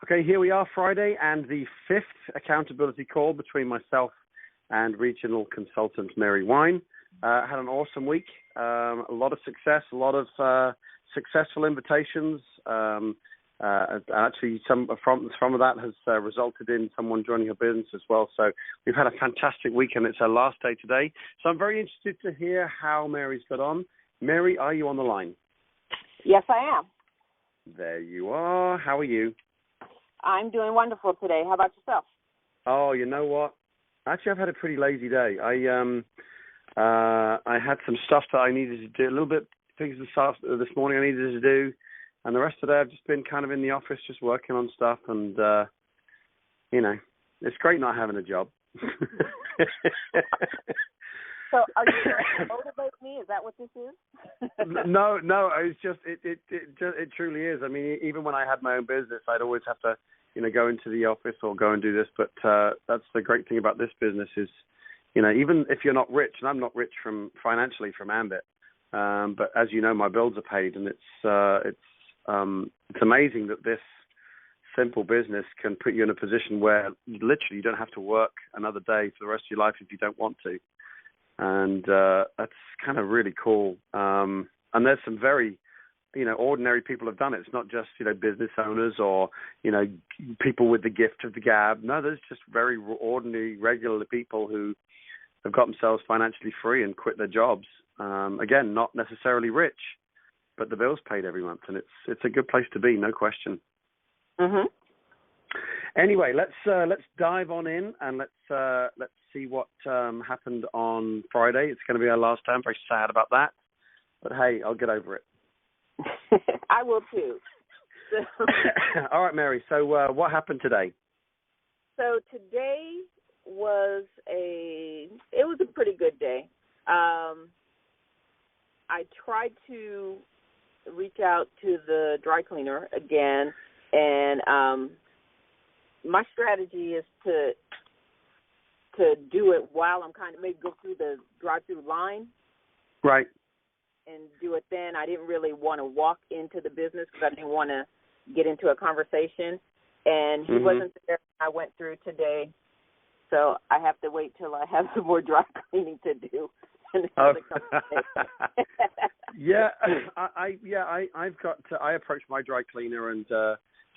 Okay, here we are, Friday, and the fifth accountability call between myself and regional consultant Mary Wine. Had an awesome week, a lot of success, a lot of successful invitations. Actually, some of that has resulted in someone joining her business as well. So we've had a fantastic week, and it's our last day today. So I'm very interested to hear how Mary's got on. Mary, are you on the line? Yes, I am. There you are. How are you? I'm doing wonderful today. How about yourself? Oh, you know what? Actually, I've had a pretty lazy day. I had some stuff that I needed to do, a little bit things this morning I needed to do, and the rest of the day I've just been kind of in the office just working on stuff, and, it's great not having a job. So are you trying to motivate me? Is that what this is? No, it's just, it truly is. I mean, even when I had my own business, I'd always have to, go into the office or go and do this. But that's the great thing about this business is, even if you're not rich, and I'm not rich financially from AMBIT, but as you know, my bills are paid, and it's amazing that this simple business can put you in a position where literally you don't have to work another day for the rest of your life if you don't want to. And that's kind of really cool. And there's some very, ordinary people have done it. It's not just, business owners or, people with the gift of the gab. No, there's just very ordinary, regular people who have got themselves financially free and quit their jobs. Again, not necessarily rich, but the bill's paid every month, and it's a good place to be, no question. Mm-hmm. Anyway, let's dive on in and let's see what happened on Friday. It's going to be our last time. Very sad about that, but hey, I'll get over it. I will too. So, all right, Mary. So what happened today? So today was a pretty good day. I tried to reach out to the dry cleaner again, and my strategy is to do it while I'm kind of maybe go through the drive-through line. Right. And do it then. I didn't really want to walk into the business because I didn't want to get into a conversation. And he wasn't there when I went through today. So I have to wait till I have some more dry cleaning to do. Yeah, I approached my dry cleaner, and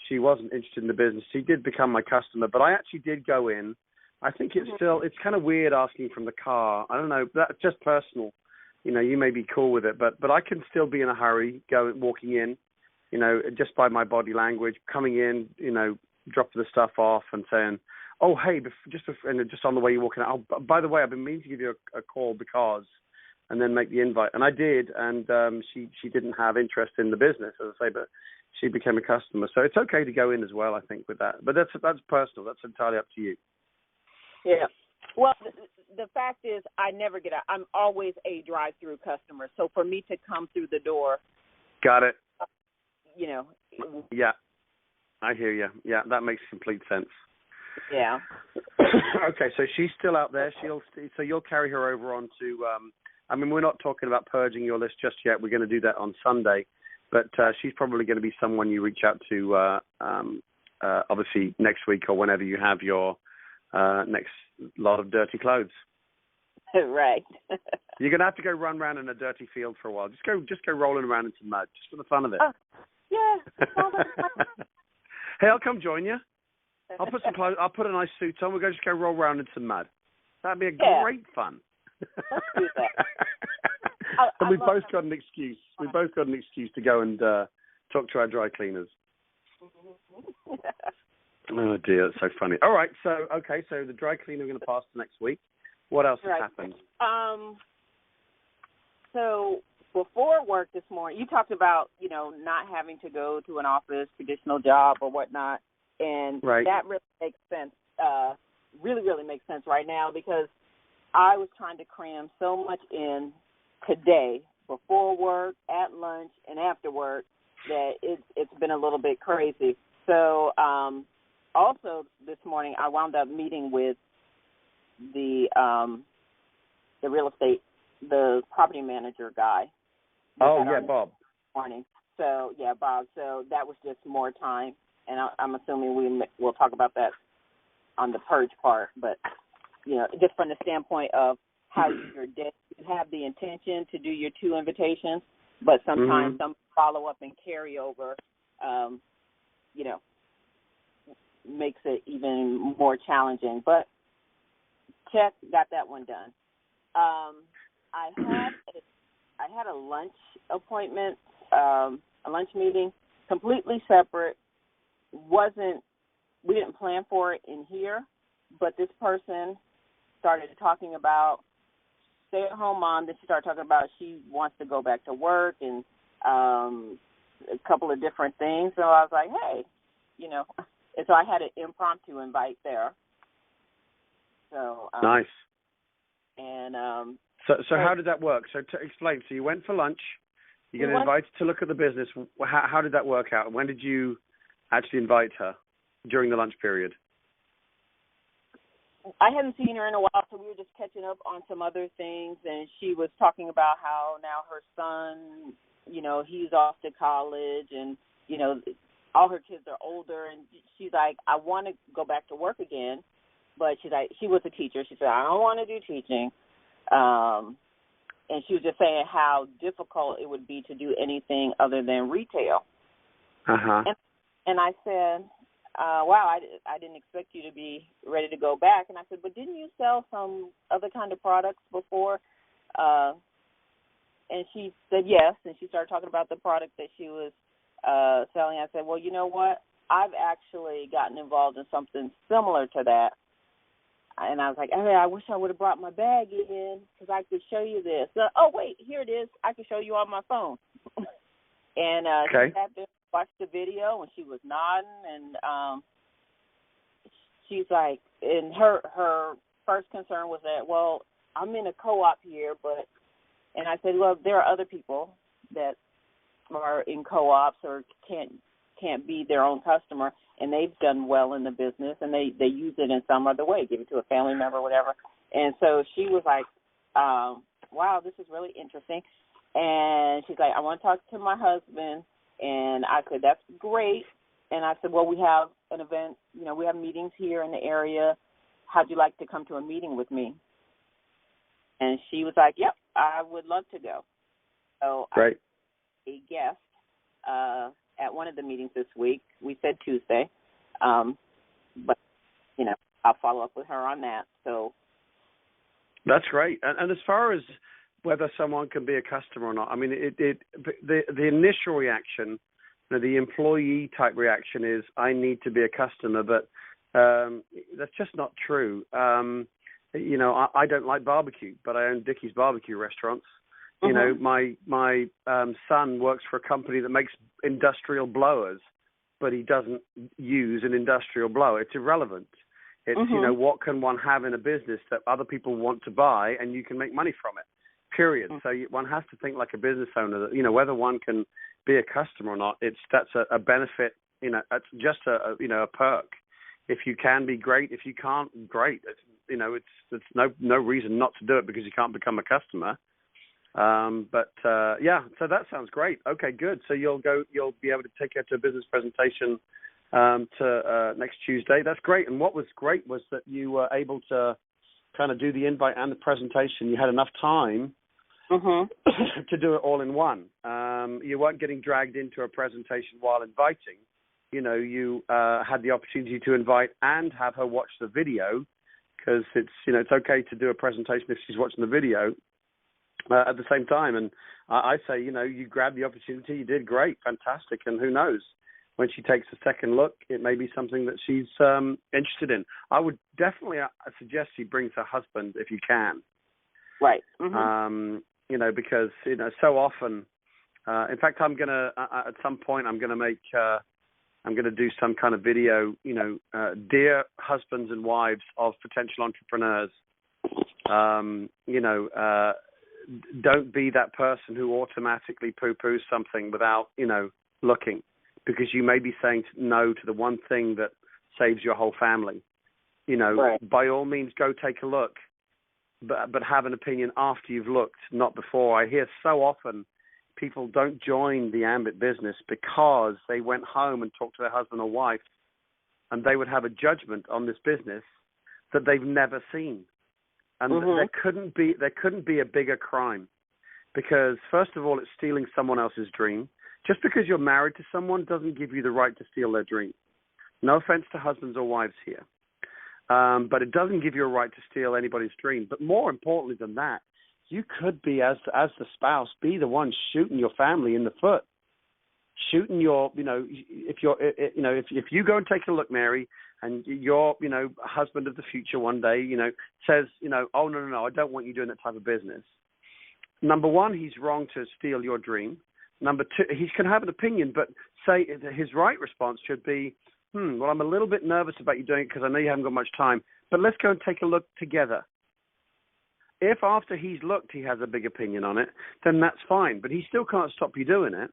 she wasn't interested in the business. She did become my customer, but I actually did go in. I think it's kind of weird asking from the car. I don't know. That's just personal. You may be cool with it, but I can still be in a hurry, walking in, just by my body language, coming in, dropping the stuff off and saying, oh, hey, just on the way you're walking out, oh, by the way, I've been meaning to give you a call because, and then make the invite. And I did, and she didn't have interest in the business, as I say, but she became a customer. So it's okay to go in as well, I think, with that. But that's personal. That's entirely up to you. Yeah. Well, the fact is I never get out. I'm always a drive-through customer. So for me to come through the door. Got it. Yeah. I hear you. Yeah, that makes complete sense. Yeah. Okay, so she's still out there. So you'll carry her over on to, we're not talking about purging your list just yet. We're going to do that on Sunday. But she's probably going to be someone you reach out to, obviously, next week or whenever you have your next lot of dirty clothes. Right. You're going to have to go run around in a dirty field for a while. Just go rolling around in some mud, just for the fun of it. Yeah. Hey, I'll come join you. I'll put some clothes. I'll put a nice suit on. We'll just go roll around in some mud. That'd be a great fun. Let's do that. And we've both got an excuse. We've both got an excuse to go and talk to our dry cleaners. Oh dear, that's so funny. All right, so the dry cleaner we're going to pass to next week. What else has happened? So before work this morning, you talked about not having to go to an office, traditional job or whatnot, and that really makes sense. Really, really makes sense right now because I was trying to cram so much in today, before work, at lunch, and after work, that it's been a little bit crazy. So also this morning I wound up meeting with the real estate, the property manager guy. Oh, yeah, Bob. Morning. So, yeah, Bob. So that was just more time. and I'm assuming we'll talk about that on the purge part, but, just from the standpoint of how you have the intention to do your 2 invitations, but sometimes some follow-up and carryover, makes it even more challenging. But check, got that one done. I had a lunch appointment, a lunch meeting, completely separate. We didn't plan for it in here, but this person started talking about stay-at-home mom. Then she started talking about she wants to go back to work and a couple of different things. So I was like, hey, and so I had an impromptu invite there. So nice. And so how did that work? So to explain, so you went for lunch. You get invited to look at the business. How did that work out? When did you actually invite her? During the lunch period? I hadn't seen her in a while, so we were just catching up on some other things, and she was talking about how now her son, he's off to college, and, all her kids are older, and she's like, I want to go back to work again, but she's like, she was a teacher. She said, I don't want to do teaching. And she was just saying how difficult it would be to do anything other than retail. Uh-huh. And I said, wow, I didn't expect you to be ready to go back. And I said, but didn't you sell some other kind of products before? And she said yes, and she started talking about the product that she was selling. I said, well, you know what? I've actually gotten involved in something similar to that. And I was like, hey, I wish I would have brought my bag in because I could show you this. Oh, wait, here it is. I can show you on my phone. And she sat there, watched the video, and she was nodding. And she's like, and her first concern was that, well, I'm in a co-op here, and I said, well, there are other people that are in co-ops or can't be their own customer, and they've done well in the business, and they use it in some other way, give it to a family member, whatever. And so she was like, wow, this is really interesting. And she's like, I want to talk to my husband. And I said, that's great. And I said, well, we have an event, we have meetings here in the area. How'd you like to come to a meeting with me? And she was like, yep, I would love to go. So great. I was a guest at one of the meetings this week. We said Tuesday. But, I'll follow up with her on that. So that's great. And as far as whether someone can be a customer or not, I mean, the initial reaction, the employee type reaction is, I need to be a customer, but that's just not true. I don't like barbecue, but I own Dickie's barbecue restaurants. My son works for a company that makes industrial blowers, but he doesn't use an industrial blower. It's irrelevant. It's, what can one have in a business that other people want to buy and you can make money from it, period. So one has to think like a business owner that, whether one can be a customer or not, that's a benefit, it's just a perk. If you can be great, if you can't, great. It's no reason not to do it because you can't become a customer. So that sounds great. Okay, good. So you'll be able to take her to a business presentation to next Tuesday. That's great. And what was great was that you were able to kind of do the invite and the presentation. You had enough time to do it all in one. You weren't getting dragged into a presentation while inviting. You had the opportunity to invite and have her watch the video because it's okay to do a presentation if she's watching the video at the same time. And I say, you grabbed the opportunity, you did great, fantastic. And who knows, when she takes a second look, it may be something that she's interested in. I would definitely suggest she brings her husband if you can. Right. Because, so often, in fact, I'm going to, at some point, I'm going to do some kind of video, dear husbands and wives of potential entrepreneurs, don't be that person who automatically poo-poos something without, looking, because you may be saying no to the one thing that saves your whole family. Right. By all means, go take a look, but have an opinion after you've looked, not before. I hear so often people don't join the AMBIT business because they went home and talked to their husband or wife, and they would have a judgment on this business that they've never seen. And there couldn't be a bigger crime, because first of all, it's stealing someone else's dream. Just because you're married to someone doesn't give you the right to steal their dream. No offense to husbands or wives here, but it doesn't give you a right to steal anybody's dream. But more importantly than that, you could be, as the spouse, be the one shooting your family in the foot, shooting your, if you go and take a look, Mary, and your, husband of the future one day, says, oh, no, I don't want you doing that type of business. Number one, he's wrong to steal your dream. Number two, he can have an opinion, but say his right response should be, well, I'm a little bit nervous about you doing it because I know you haven't got much time, but let's go and take a look together. If after he's looked he has a big opinion on it, then that's fine, but he still can't stop you doing it.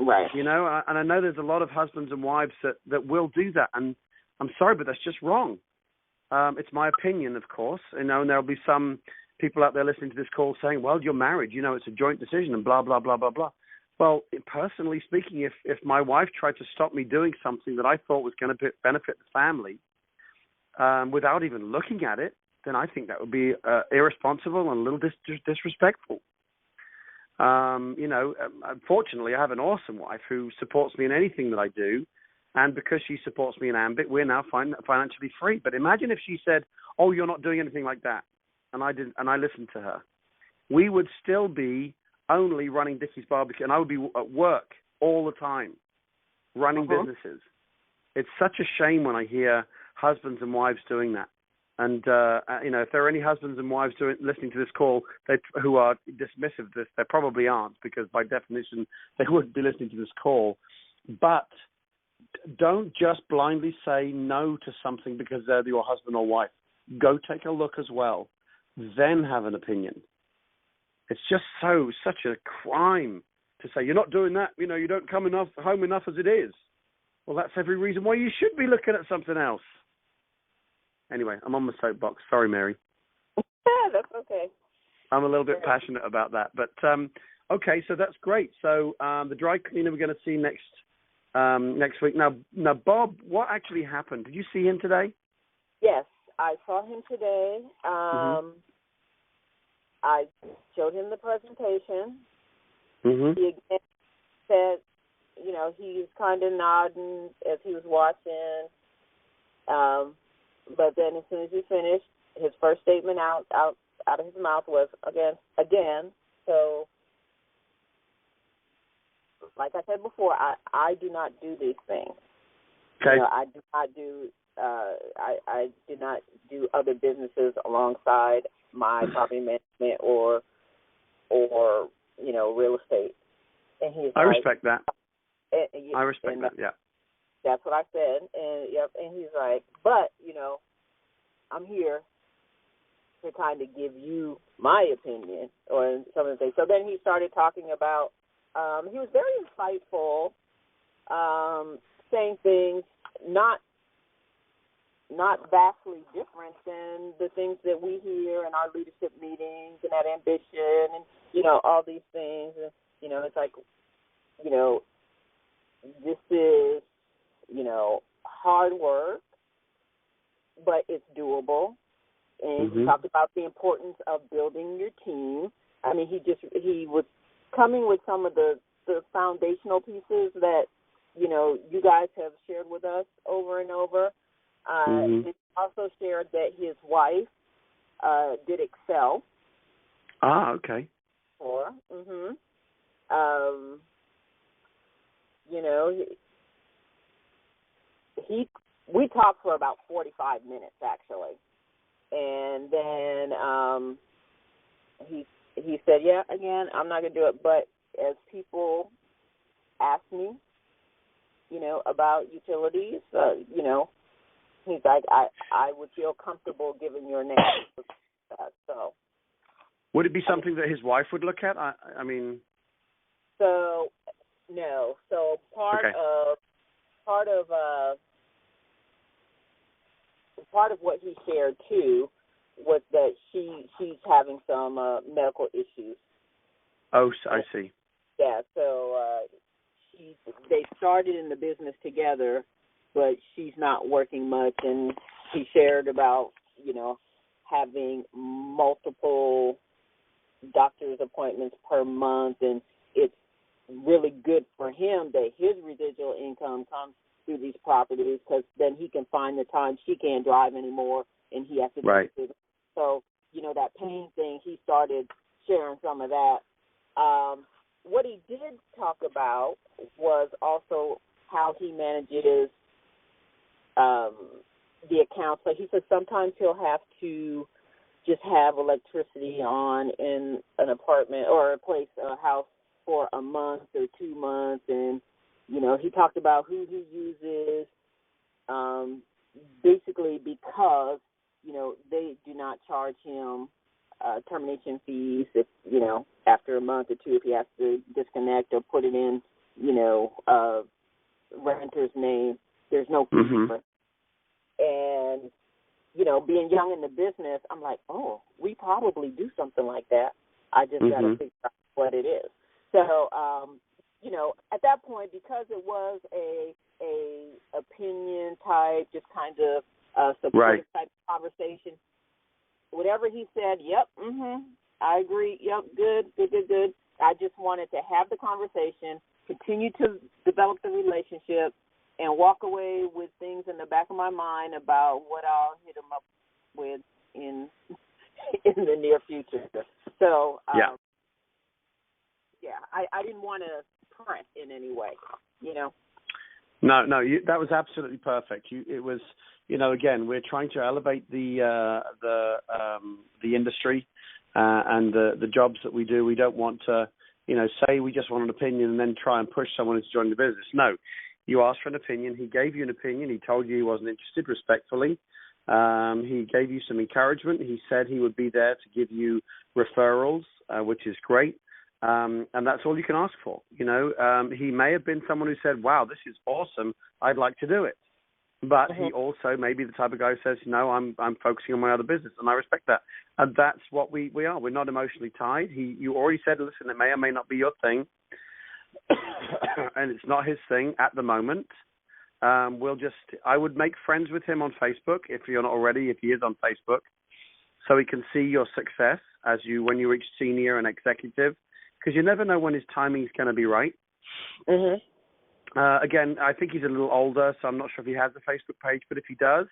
Right. And I know there's a lot of husbands and wives that will do that, and I'm sorry, but that's just wrong. It's my opinion, of course, and there'll be some people out there listening to this call saying, well, you're married, it's a joint decision and blah, blah, blah, blah, blah. Well, personally speaking, if my wife tried to stop me doing something that I thought was going to benefit the family without even looking at it, then I think that would be irresponsible and a little disrespectful. Unfortunately, I have an awesome wife who supports me in anything that I do, and because she supports me in AMBIT, we're now financially free. But imagine if she said, "Oh, you're not doing anything like that," and I listened to her, we would still be only running Dickie's Barbecue, and I would be at work all the time, running businesses. It's such a shame when I hear husbands and wives doing that. And, if there are any husbands and wives listening to this call who are dismissive of this, there probably aren't, because by definition they wouldn't be listening to this call. But don't just blindly say no to something because they're your husband or wife. Go take a look as well, then have an opinion. It's just such a crime to say, you're not doing that, you don't come home enough as it is. Well, that's every reason why you should be looking at something else. Anyway, I'm on my soapbox. Sorry, Mary. That's okay. I'm a little bit passionate about that. But, okay, so that's great. So the dry cleaner we're going to see next week. Now, Bob, what actually happened? Did you see him today? Yes, I saw him today. I showed him the presentation. He again said, he was kind of nodding as he was watching. But then as soon as he finished, his first statement out of his mouth was again. So, like I said before, I do not do these things. Okay. I do not do I do not do other businesses alongside my property management or real estate. And he's I respect that. I respect that. Yeah. That's what I said, and he's like, but, I'm here to kind of give you my opinion or some of the things. So then he started talking about, he was very insightful, saying things not vastly different than the things that we hear in our leadership meetings and at Ambition and, all these things. And, it's like, this is, hard work, but it's doable. And he talked about the importance of building your team. I mean, he was coming with some of the foundational pieces that, you guys have shared with us over and over. He also shared that his wife did Excel. Ah, okay. We talked for about 45 minutes actually, and then he said, "Yeah, again, I'm not gonna do it." But as people ask me, about utilities, he's like, I would feel comfortable giving your name. So, would it be something that his wife would look at? I mean, so no. So part of what he shared too was that she's having some medical issues. Oh, I see. Yeah, so they started in the business together, but she's not working much, and he shared about, having multiple doctor's appointments per month, and it's really good for him that his residual income comes through these properties, because then he can find the time she can't drive anymore, and he has to right. do it. So, that pain thing, he started sharing some of that. What he did talk about was also how he manages the accounts. Like he said, sometimes he'll have to just have electricity on in an apartment or a house for a month or 2 months, and he talked about who he uses, basically because they do not charge him termination fees if after a month or two if he has to disconnect or put it in renter's name. There's no fee for it. And being young in the business, I'm like, oh, we probably do something like that. I just got to figure out what it is. So, at that point, because it was a opinion type, just kind of supportive type conversation, whatever he said, yep, I agree, yep, good. I just wanted to have the conversation, continue to develop the relationship, and walk away with things in the back of my mind about what I'll hit him up with in the near future. So, I didn't want to press in any way, No, that was absolutely perfect. It was, again, we're trying to elevate the industry and the jobs that we do. We don't want to, say we just want an opinion and then try and push someone into joining the business. No, you asked for an opinion. He gave you an opinion. He told you he wasn't interested respectfully. He gave you some encouragement. He said he would be there to give you referrals, which is great. And that's all you can ask for. He may have been someone who said, wow, this is awesome, I'd like to do it. But he also may be the type of guy who says, no, I'm focusing on my other business, and I respect that. And that's what we are. We're not emotionally tied. You already said, listen, it may or may not be your thing, and it's not his thing at the moment. I would make friends with him on Facebook, if you're not already, if he is on Facebook, so he can see your success when you reach senior and executive, because you never know when his timing is going to be right. Again, I think he's a little older, so I'm not sure if he has a Facebook page, but if he does,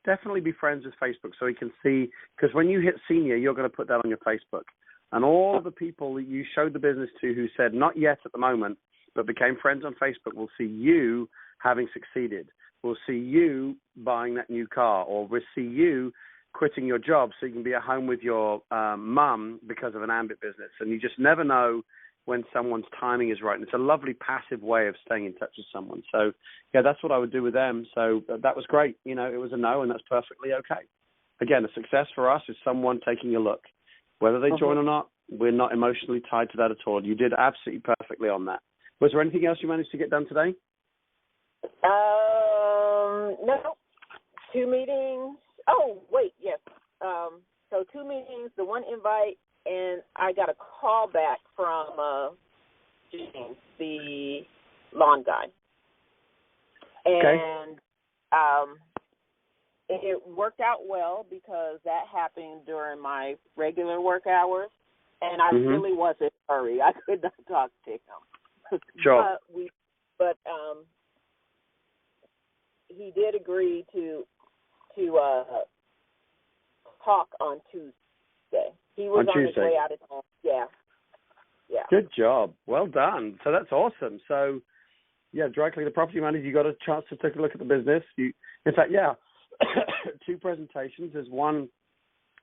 definitely be friends with Facebook so he can see, because when you hit senior, you're going to put that on your Facebook. And all of the people that you showed the business to who said not yet at the moment, but became friends on Facebook, will see you having succeeded. We'll see you buying that new car, or we'll see you quitting your job so you can be at home with your mum because of an AMBIT business. And you just never know when someone's timing is right. And it's a lovely passive way of staying in touch with someone. So, yeah, that's what I would do with them. So that was great. It was a no, and that's perfectly okay. Again, a success for us is someone taking a look. Whether they join or not, we're not emotionally tied to that at all. You did absolutely perfectly on that. Was there anything else you managed to get done today? No. 2 meetings. Oh, wait, yes. So 2 meetings, the one invite, and I got a call back from James, the lawn guy. And it worked out well because that happened during my regular work hours, and I really was in a hurry. I could not talk to him. Sure. But he did agree to talk on Tuesday. He was on his way out of town. Yeah. Good job. Well done. So that's awesome. So, yeah, directly the property manager, you got a chance to take a look at the business. In fact, 2 presentations. There's one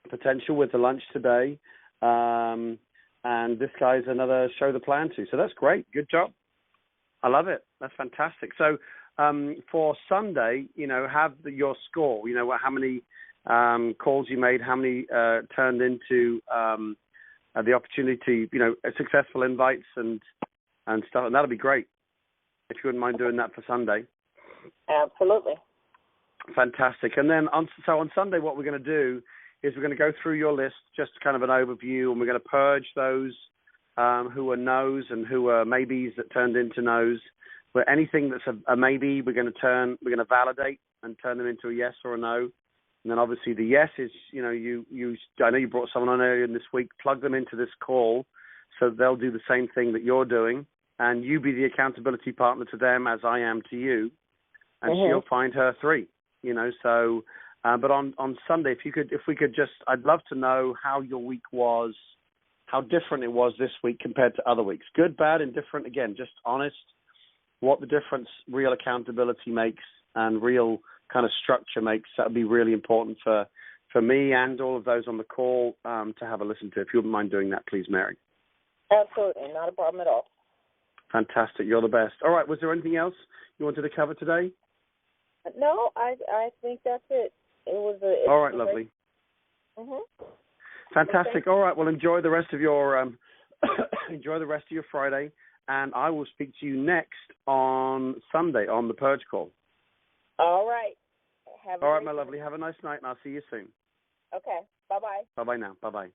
potential with the lunch today, and this guy's another show the plan to. So that's great. Good job. I love it. That's fantastic. So for Sunday, have your score. How many calls you made, how many turned into the opportunity, successful invites and stuff. And that'll be great if you wouldn't mind doing that for Sunday. Absolutely. Fantastic. And then on Sunday, what we're going to do is we're going to go through your list, just kind of an overview, and we're going to purge those who are no's and who are maybes that turned into no's. But anything that's a maybe, we're going to validate and turn them into a yes or a no. And then obviously the yes is, I know you brought someone on earlier in this week, plug them into this call so they'll do the same thing that you're doing, and you be the accountability partner to them as I am to you, and she'll find her 3, so, but on Sunday, if we could just, I'd love to know how your week was, how different it was this week compared to other weeks. Good, bad, indifferent, again, just honest, what the difference real accountability makes and real kind of structure makes. That would be really important for me and all of those on the call to have a listen to. If you wouldn't mind doing that, please, Mary. Absolutely, not a problem at all. Fantastic, you're the best. All right, was there anything else you wanted to cover today? No, I think that's it. All right, lovely. Fantastic. All right, well, enjoy the rest of your Friday, and I will speak to you next on Sunday on the Purge Call. All right. All right, my lovely. Have a nice night, and I'll see you soon. Okay. Bye-bye. Bye-bye now. Bye-bye.